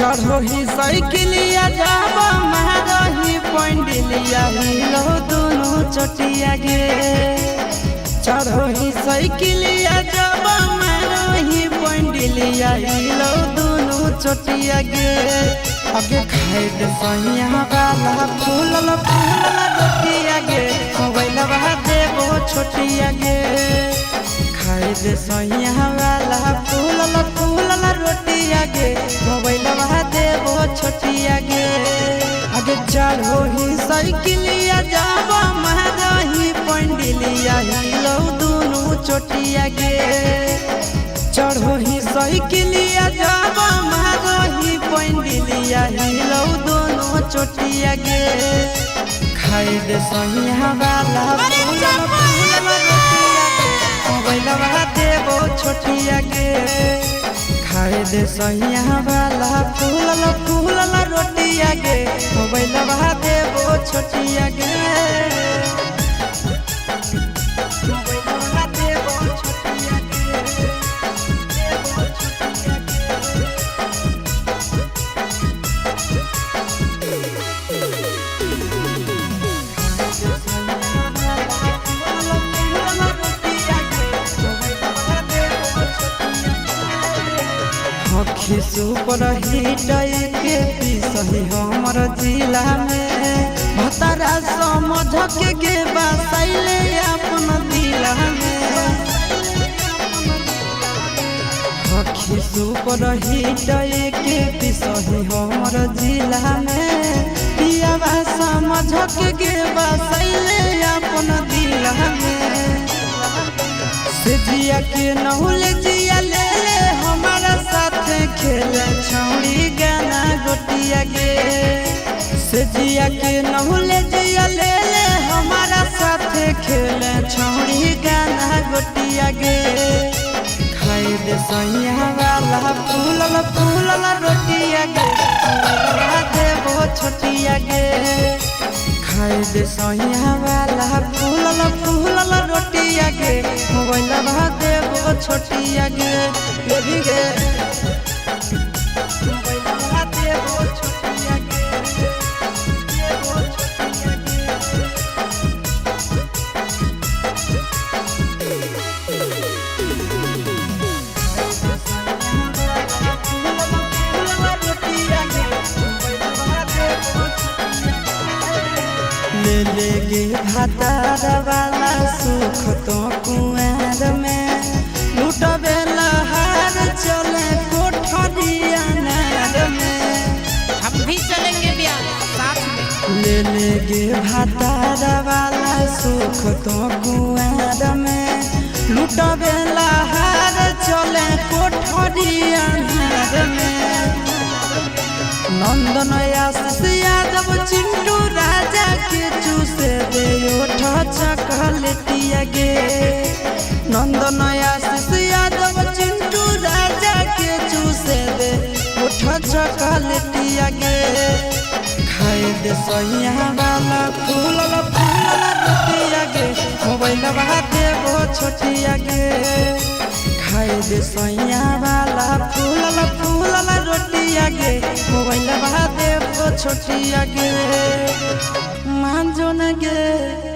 चढ़ो ही साइकिलिया जाबा मारही पंडिलिया हिलो दोनों चटिया गे। चढ़ो ही साइकिलिया जाबा मारही पंडिलिया हिलो दोनों चटिया गे। आगे खाए दे सैया वाला फूलल फूलल रोटिया गे। मोबाइल बहा देबो छोटिया गे। खाए दे सैया वाला फूलल फूलल रोटिया गे। मोबाइल बहा देबो छोटिया गे। आगे चढ़ो ही साइकिलिया जाबा मारही पंडिलिया हिलो दोनों चटिया गे। चढ़ो ही साइकिलिया जाबा मारही पंडिलिया हिलो दोनों चटिया गे। खाए दे सैया वाला फूलल फूलल रोटिया गे। मोबाइल बहा देबो छोटिया गे। खाए दे सैया वाला फूलल फूलल रोटिया गे। मोबाइल बहा देबो छोटिया गे। मोबाइल बहा देबो छोटिया गे। सुपर हिट के पिसही हमर जिला में भतारा समझ के बसैले अपन दिला में। हखी सुपर हिट के पिसही हमर जिला में पियावा समझ के बसैले अपन दिला में। से जिया के नहुल जिया ले हमारा साथ खेले छौड़ी गाना गोटिया गे। से जिया के नहुल जिया ले हमारा साथ खेले छौड़ी गाना गोटिया गे। खाए दे सैया वाला फूलल फूलल रोटिया गे। देबो छोटिया गे। खाए दे सैया वाला फूलल फूलल रोटिया गे। मोबाइल बहा देबो छोटिया गे। ये भी गे मोबाइल बहा देबो छोटिया गे। देबो छोटिया गे। ले ले गे भातार वाला सुख तो कुआर में लुटबे लहार चले कोठरिया नार में। हम भी चलेंगे ब्याह साथ में। ले ले गे भातार वाला सुख तो कुआर में लुटबे लहार चले कोठरिया नार में। नंदन आशीष यादव चिंटू राजा के चूसे दे ओठ चॉकलेटिया गे। नंदन आशीष यादव चिंटू राजा के चूसे दे ओठ चॉकलेटिया गे। खाए दे सैया वाला फूलल फूलल रोटिया गे। मोबाइल बहा देबो छोटिया गे। खाए दे सैया वाला फूलल फूलल रोटिया गे। मोबाइल बहा देबो छोटिया गे। मान जो न गे।